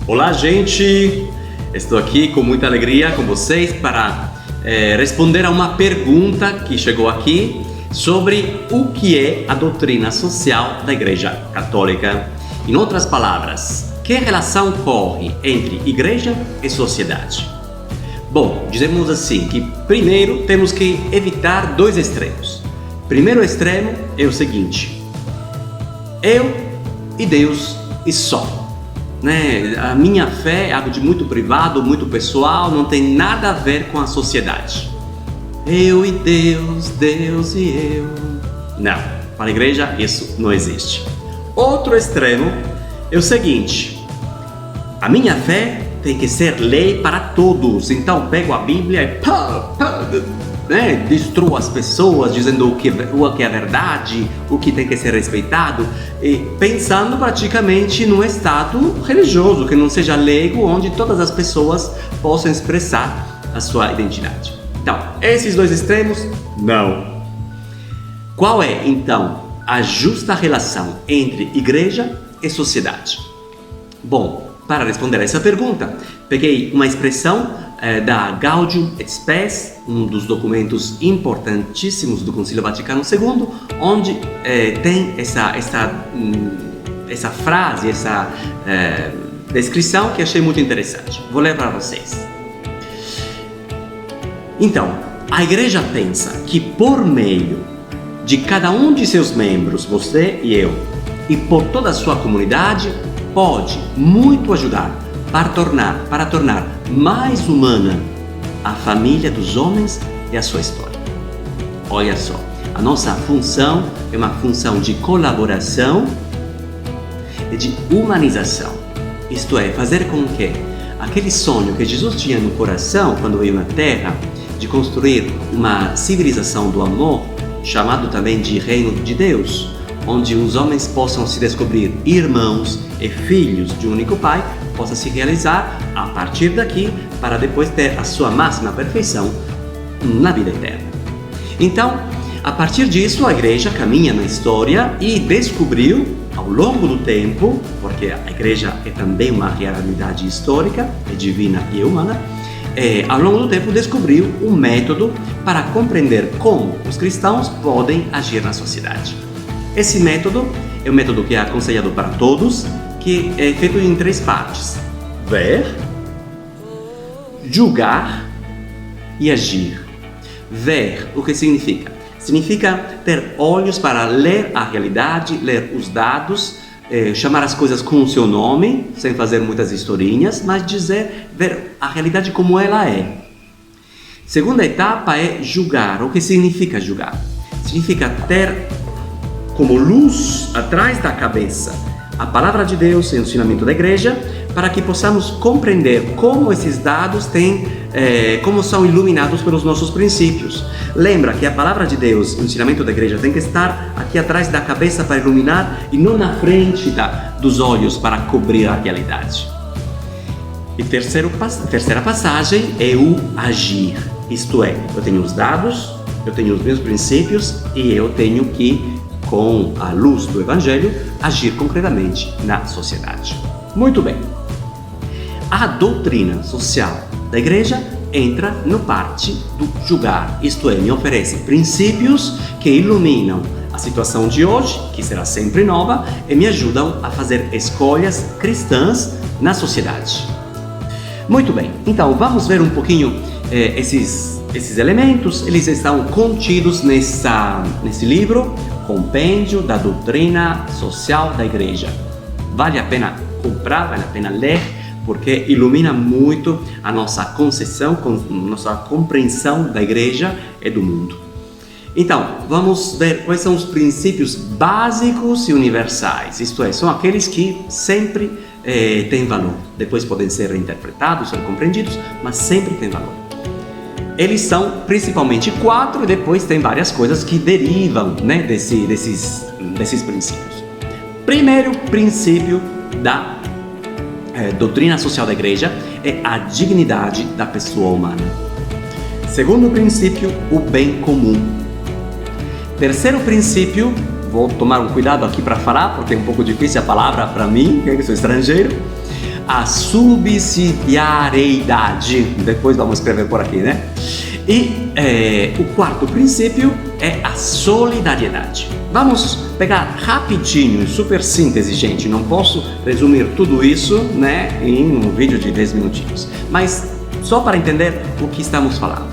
Olá, gente! Estou aqui com muita alegria com vocês para responder a uma pergunta que chegou aqui sobre o que é a doutrina social da Igreja Católica. Em outras palavras, que relação corre entre igreja e sociedade? Bom, dizemos assim que primeiro temos que evitar dois extremos. Primeiro extremo é o seguinte: eu e Deus e só. A minha fé é algo de muito privado, muito pessoal, não tem nada a ver com a sociedade. Eu e Deus, Deus e eu. Não, para a igreja isso não existe. Outro extremo é o seguinte: a minha fé tem que ser lei para todos, então pego a Bíblia e destruo as pessoas dizendo o que é verdade, o que tem que ser respeitado, e pensando praticamente num estado religioso que não seja leigo, onde todas as pessoas possam expressar a sua identidade. Então, esses dois extremos, não. Qual é, então, a justa relação entre igreja e sociedade? Bom, para responder a essa pergunta, peguei uma expressão da Gaudium et Spes, um dos documentos importantíssimos do Concílio Vaticano II, onde tem essa frase, essa descrição que achei muito interessante. Vou ler para vocês. Então, a Igreja pensa que por meio de cada um de seus membros, você e eu, e por toda a sua comunidade, pode muito ajudar para tornar mais humana a família dos homens e a sua história. Olha só, a nossa função é uma função de colaboração e de humanização. Isto é, fazer com que aquele sonho que Jesus tinha no coração quando veio na Terra, de construir uma civilização do amor, chamado também de Reino de Deus, onde os homens possam se descobrir irmãos e filhos de um único Pai, possa se realizar a partir daqui para depois ter a sua máxima perfeição na vida eterna. Então, a partir disso, a Igreja caminha na história e descobriu, ao longo do tempo, porque a Igreja é também uma realidade histórica, é divina e humana, ao longo do tempo descobriu um método para compreender como os cristãos podem agir na sociedade. Esse método é um método que é aconselhado para todos, que é feito em três partes: ver, julgar e agir. Ver, o que significa? Significa ter olhos para ler a realidade, ler os dados, chamar as coisas com o seu nome, sem fazer muitas historinhas, mas ver a realidade como ela é. Segunda etapa é julgar. O que significa julgar? Significa ter como luz atrás da cabeça a palavra de Deus e o ensinamento da igreja, para que possamos compreender como esses dados como são iluminados pelos nossos princípios. Lembra que a palavra de Deus, o ensinamento da igreja, tem que estar aqui atrás da cabeça para iluminar e não na frente dos olhos para cobrir a realidade. E terceira passagem é o agir. Isto é, eu tenho os dados, eu tenho os meus princípios e eu tenho que, com a luz do Evangelho, agir concretamente na sociedade. Muito bem. A doutrina social da Igreja entra no parte do julgar, isto é, me oferece princípios que iluminam a situação de hoje, que será sempre nova, e me ajudam a fazer escolhas cristãs na sociedade. Muito bem, então vamos ver um pouquinho esses elementos. Eles estão contidos nesse livro, Compêndio da Doutrina Social da Igreja. Vale a pena comprar, vale a pena ler, porque ilumina muito a nossa concepção, nossa compreensão da Igreja e do mundo. Então, vamos ver quais são os princípios básicos e universais, isto é, são aqueles que sempre têm valor. Depois podem ser reinterpretados, ser compreendidos, mas sempre têm valor. Eles são principalmente 4 e depois tem várias coisas que derivam, desses princípios. Primeiro princípio da doutrina social da Igreja é a dignidade da pessoa humana. Segundo princípio, o bem comum. Terceiro princípio, vou tomar um cuidado aqui para falar, porque é um pouco difícil a palavra para mim, que sou estrangeiro. a subsidiariedade. Depois vamos escrever por aqui, né? E o quarto princípio é a solidariedade. Vamos pegar rapidinho, super síntese, gente. Não posso resumir tudo isso, né, em um vídeo de 10 minutinhos. Mas só para entender o que estamos falando.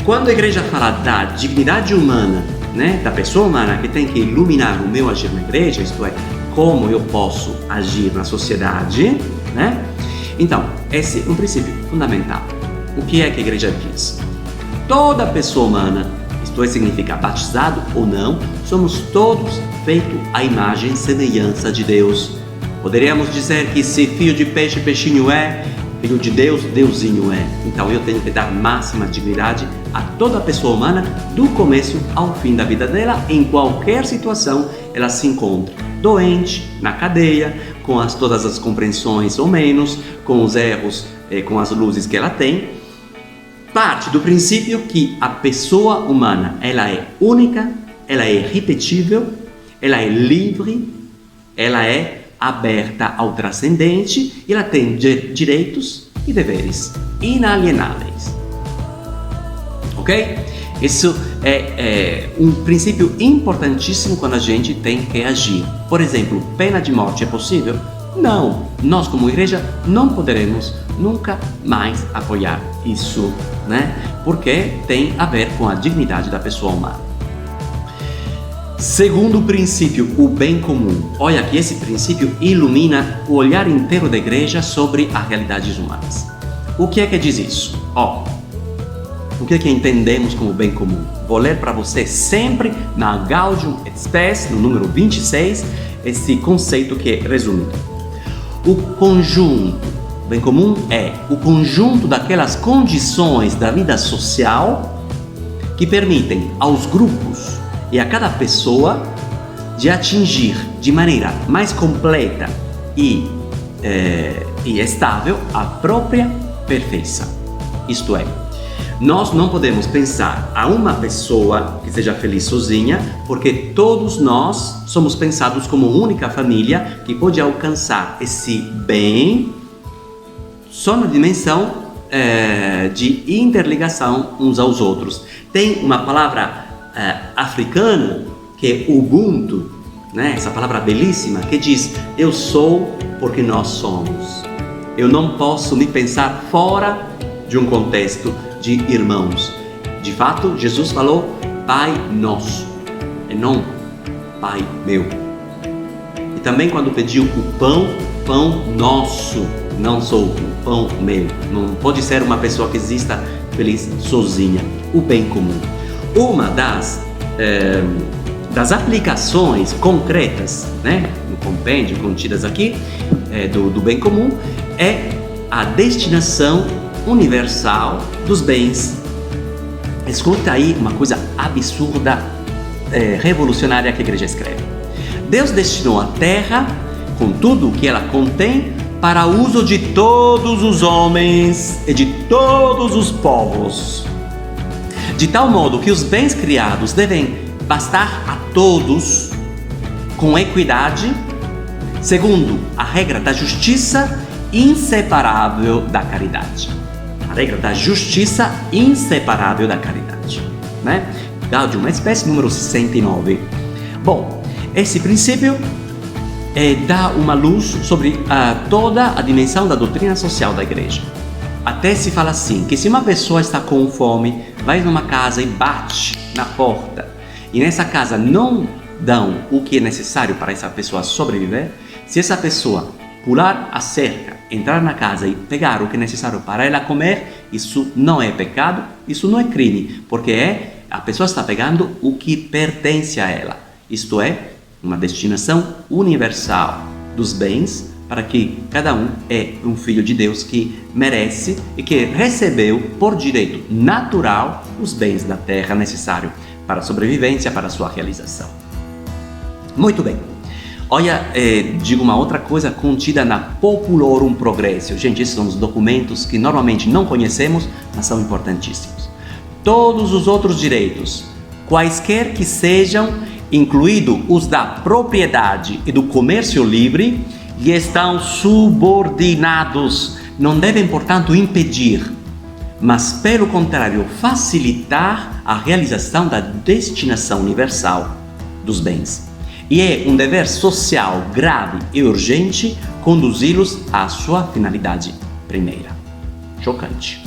Quando a igreja fala da dignidade humana, né, da pessoa humana que tem que iluminar o meu agir na igreja, isto é, como eu posso agir na sociedade, né? Então, esse é um princípio fundamental. O que é que a igreja diz? Toda pessoa humana, isto é, significa batizado ou não, somos todos feitos à imagem e semelhança de Deus. Poderíamos dizer que se filho de peixe, peixinho é, filho de Deus, deusinho é. Então eu tenho que dar máxima dignidade a toda pessoa humana, do começo ao fim da vida dela, em qualquer situação ela se encontra. Doente, na cadeia, com todas as compreensões ou menos, com os erros, com as luzes que ela tem. Parte do princípio que a pessoa humana, ela é única, ela é irrepetível, ela é livre, ela é aberta ao transcendente e ela tem direitos e deveres inalienáveis. Ok? Isso é um princípio importantíssimo quando a gente tem que agir. Por exemplo, pena de morte é possível? Não, nós como igreja não poderemos nunca mais apoiar isso, né? Porque tem a ver com a dignidade da pessoa humana. Segundo princípio, o bem comum. Olha que esse princípio ilumina o olhar inteiro da igreja sobre as realidades humanas. O que é que diz isso? O que é que entendemos como bem comum? Vou ler para você sempre na Gaudium et Spes, no número 26, esse conceito que é resumido. O conjunto, bem comum é o conjunto daquelas condições da vida social que permitem aos grupos e a cada pessoa de atingir de maneira mais completa e estável a própria perfeição. Isto é, nós não podemos pensar a uma pessoa que seja feliz sozinha, porque todos nós somos pensados como única família que pode alcançar esse bem só na dimensão de interligação uns aos outros. Tem uma palavra africana que é Ubuntu, né? Essa palavra belíssima que diz: eu sou porque nós somos. Eu não posso me pensar fora de um contexto de irmãos. De fato, Jesus falou Pai nosso, e não Pai meu. E também quando pediu o pão, pão nosso, não sou o pão meu. Não pode ser uma pessoa que exista feliz sozinha. O bem comum. Uma das aplicações concretas, né, no compêndio contidas aqui, do bem comum, é a destinação universal dos bens. Escuta aí uma coisa absurda, revolucionária que a igreja escreve. Deus destinou a terra, com tudo o que ela contém, para o uso de todos os homens e de todos os povos, de tal modo que os bens criados devem bastar a todos com equidade, segundo a regra da justiça inseparável da caridade. A regra da justiça inseparável da caridade, né? Gaudium et Spes, número 69. Bom, esse princípio dá uma luz sobre toda a dimensão da doutrina social da igreja. Até se fala assim, que se uma pessoa está com fome, vai numa casa e bate na porta, e nessa casa não dão o que é necessário para essa pessoa sobreviver, se essa pessoa pular a cerca, entrar na casa e pegar o que é necessário para ela comer, isso não é pecado, isso não é crime, porque a pessoa está pegando o que pertence a ela, isto é, uma destinação universal dos bens, para que cada um é um filho de Deus que merece e que recebeu por direito natural os bens da terra necessários para a sobrevivência, para a sua realização. Muito bem. Olha, digo uma outra coisa contida na Populorum Progressio. Gente, esses são os documentos que normalmente não conhecemos, mas são importantíssimos. Todos os outros direitos, quaisquer que sejam, incluídos os da propriedade e do comércio livre, e estão subordinados. Não devem, portanto, impedir, mas, pelo contrário, facilitar a realização da destinação universal dos bens. E é um dever social grave e urgente conduzi-los à sua finalidade primeira. Chocante.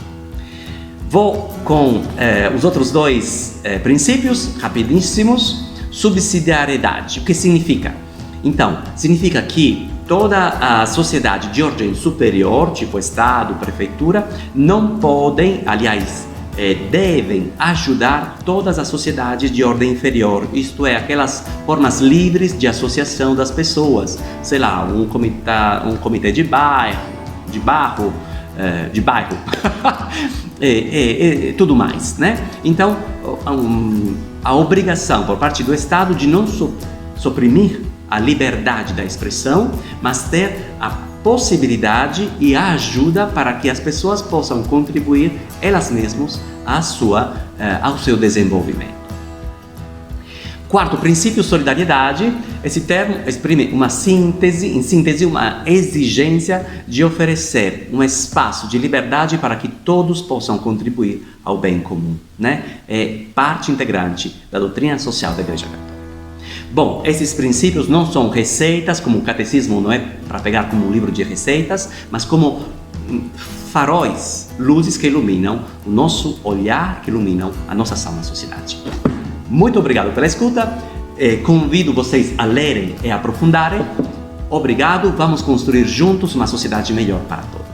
Vou com os outros dois princípios, rapidíssimos. Subsidiariedade. O que significa? Então, significa que toda a sociedade de ordem superior, tipo Estado, Prefeitura, não podem, aliás, devem ajudar todas as sociedades de ordem inferior, isto é, aquelas formas livres de associação das pessoas, sei lá, um comitê de bairro, e tudo mais, né? Então, a obrigação por parte do Estado de não suprimir a liberdade da expressão, mas ter a possibilidade e a ajuda para que as pessoas possam contribuir elas mesmas ao seu desenvolvimento. Quarto princípio, solidariedade. Esse termo exprime uma síntese, uma exigência de oferecer um espaço de liberdade para que todos possam contribuir ao bem comum, né? É parte integrante da doutrina social da Igreja Católica. Bom, esses princípios não são receitas, como o catecismo não é para pegar como um livro de receitas, mas como faróis, luzes que iluminam o nosso olhar, que iluminam a nossa ação na sociedade. Muito obrigado pela escuta, convido vocês a lerem e aprofundarem. Obrigado, vamos construir juntos uma sociedade melhor para todos.